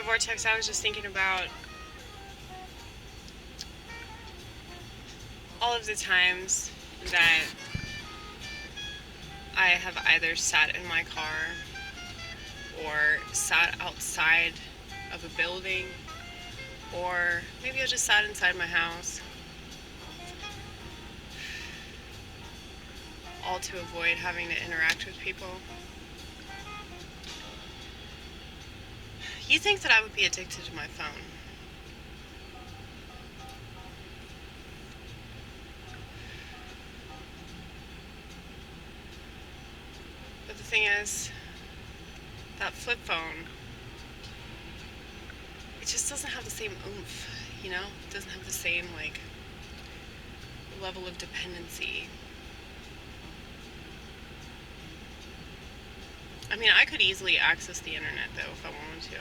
Vortex, I was just thinking about all of the times that I have either sat in my car or sat outside of a building, or maybe I just sat inside my house, all to avoid having to interact with people. You think that I would be addicted to my phone? But the thing is, that flip phone, it just doesn't have the same oomph, you know? It doesn't have the same, level of dependency. I mean, I could easily access the internet, though, if I wanted to.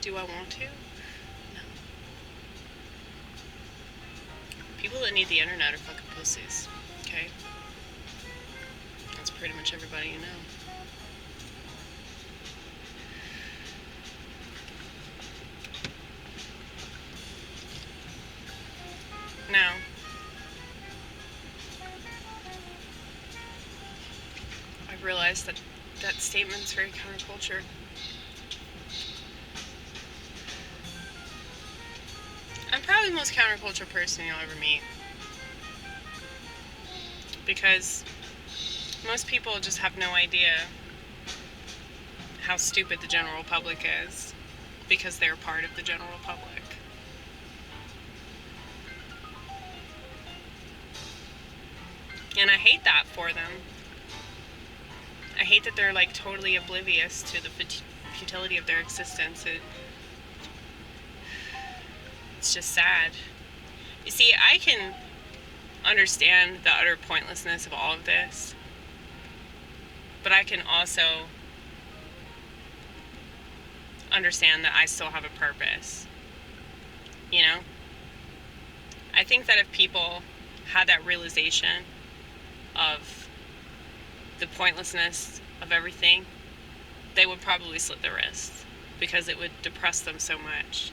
Do I want to? No. People that need the internet are fucking pussies, okay? That's pretty much everybody you know. Now, I realized that that statement's very counterculture. I'm probably the most counterculture person you'll ever meet. Because most people just have no idea how stupid the general public is, because they're part of the general public. And I hate that for them. I hate that they're totally oblivious to the futility of their existence. It's just sad. You see, I can understand the utter pointlessness of all of this, but I can also understand that I still have a purpose. You know? I think that if people had that realization of the pointlessness of everything, they would probably slit their wrists, because it would depress them so much.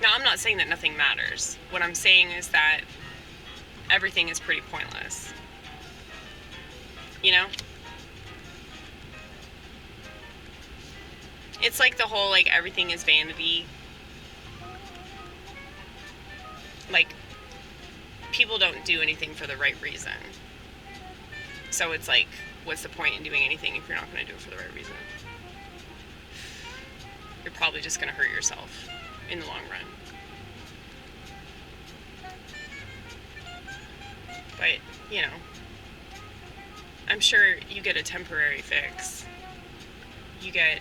Now, I'm not saying that nothing matters. What I'm saying is that everything is pretty pointless. You know? It's like the whole, everything is vanity. People don't do anything for the right reason. So it's what's the point in doing anything if you're not going to do it for the right reason? You're probably just going to hurt yourself in the long run. But, I'm sure you get a temporary fix. You get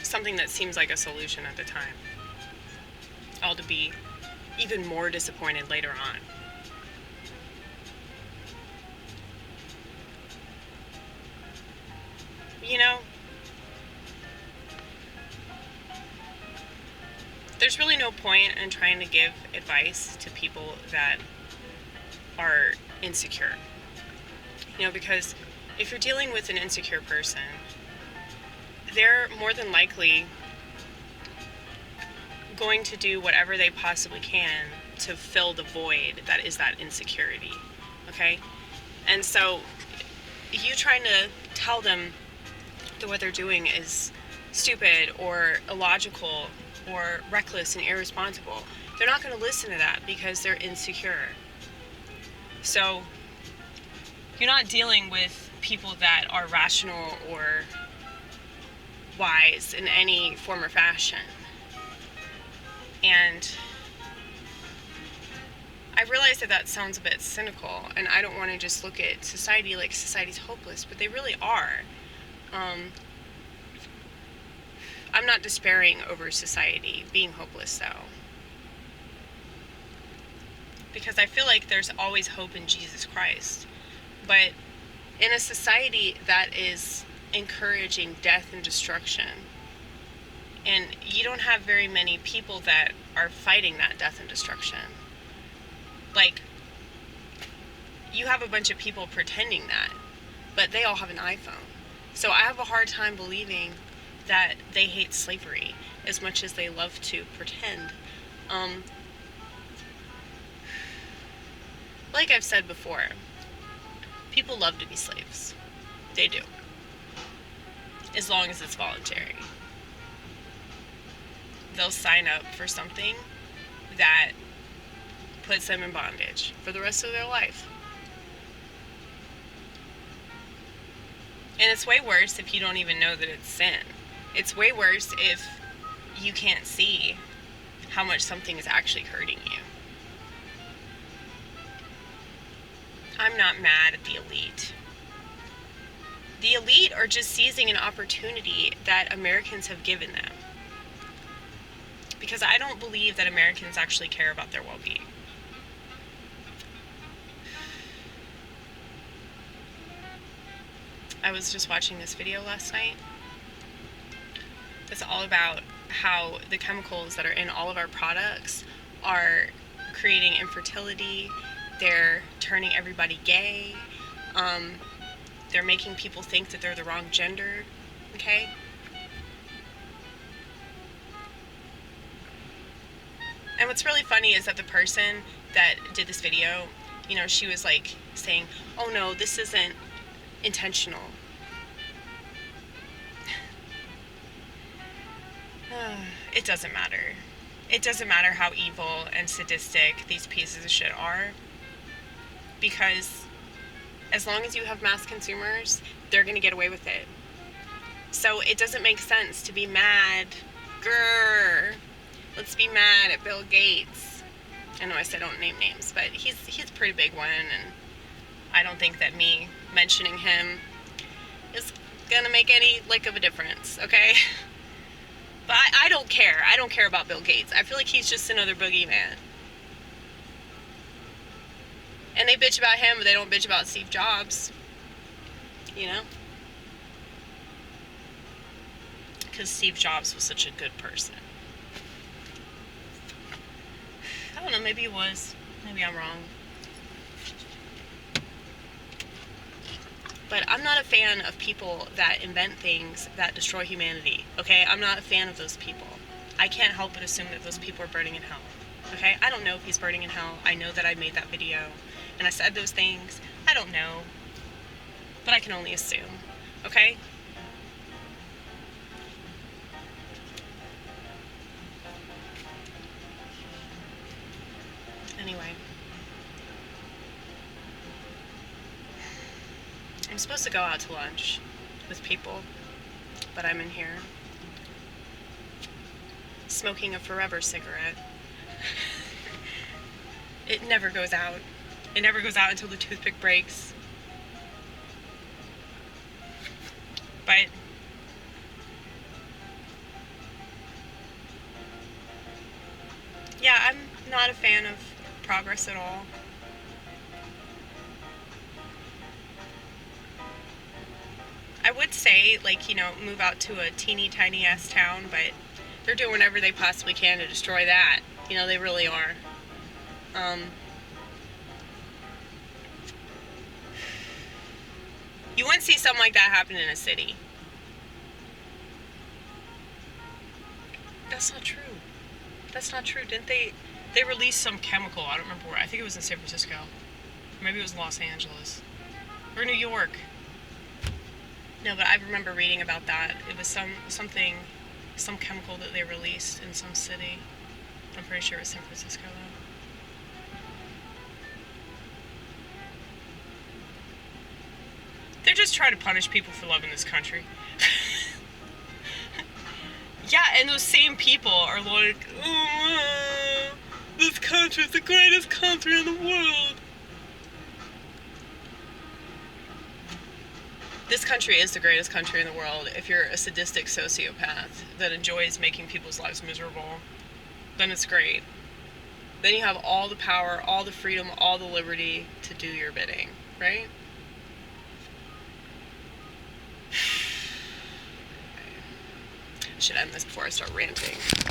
something that seems like a solution at the time, all to be even more disappointed later on. There's really no point in trying to give advice to people that are insecure. Because if you're dealing with an insecure person, they're more than likely going to do whatever they possibly can to fill the void that is that insecurity, okay? And so, you trying to tell them that what they're doing is stupid or illogical or reckless and irresponsible, they're not going to listen to that because they're insecure. So, you're not dealing with people that are rational or wise in any form or fashion. And I realize that sounds a bit cynical, and I don't want to just look at society like society's hopeless, but they really are. I'm not despairing over society being hopeless, though, because I feel like there's always hope in Jesus Christ. But in a society that is encouraging death and destruction, and you don't have very many people that are fighting that death and destruction. You have a bunch of people pretending that. but they all have an iPhone. So I have a hard time believing that they hate slavery as much as they love to pretend. Like I've said before, people love to be slaves. They do. As long as it's voluntary. They'll sign up for something that puts them in bondage for the rest of their life. And it's way worse if you don't even know that it's sin. It's way worse if you can't see how much something is actually hurting you. I'm not mad at the elite. The elite are just seizing an opportunity that Americans have given them. Because I don't believe that Americans actually care about their well-being. I was just watching this video last night. It's all about how the chemicals that are in all of our products are creating infertility. They're turning everybody gay. They're making people think that they're the wrong gender. Okay? And what's really funny is that the person that did this video, you know, she was like saying, oh no, this isn't intentional. It doesn't matter. It doesn't matter how evil and sadistic these pieces of shit are. Because as long as you have mass consumers, they're going to get away with it. So it doesn't make sense to be mad. Grrr. Let's be mad at Bill Gates. I know I said don't name names, but he's a pretty big one, and I don't think that me mentioning him is going to make any lick of a difference, okay? But I don't care. I don't care about Bill Gates. I feel like he's just another boogeyman. And they bitch about him, but they don't bitch about Steve Jobs. You know? Because Steve Jobs was such a good person. I don't know, maybe he was. Maybe I'm wrong. But I'm not a fan of people that invent things that destroy humanity, okay? I'm not a fan of those people. I can't help but assume that those people are burning in hell, okay? I don't know if he's burning in hell. I know that I made that video, and I said those things. I don't know. But I can only assume, okay? Anyway. I'm supposed to go out to lunch with people, but I'm in here smoking a forever cigarette. It never goes out. It never goes out until the toothpick breaks. But yeah, I'm not a fan of progress at all. I would say, like, you know, move out to a teeny tiny ass town, but they're doing whatever they possibly can to destroy that. You know, they really are. You wouldn't see something like that happen in a city. That's not true. That's not true. Didn't they release some chemical? I don't remember where. I think it was in San Francisco. Maybe it was Los Angeles. Or New York. No, but I remember reading about that. It was some chemical that they released in some city. I'm pretty sure it was San Francisco, though. They're just trying to punish people for loving this country. Yeah, and those same people are like, oh, this country's the greatest country in the world. This country is the greatest country in the world if you're a sadistic sociopath that enjoys making people's lives miserable. Then it's great. Then you have all the power, all the freedom, all the liberty to do your bidding, right? I should end this before I start ranting.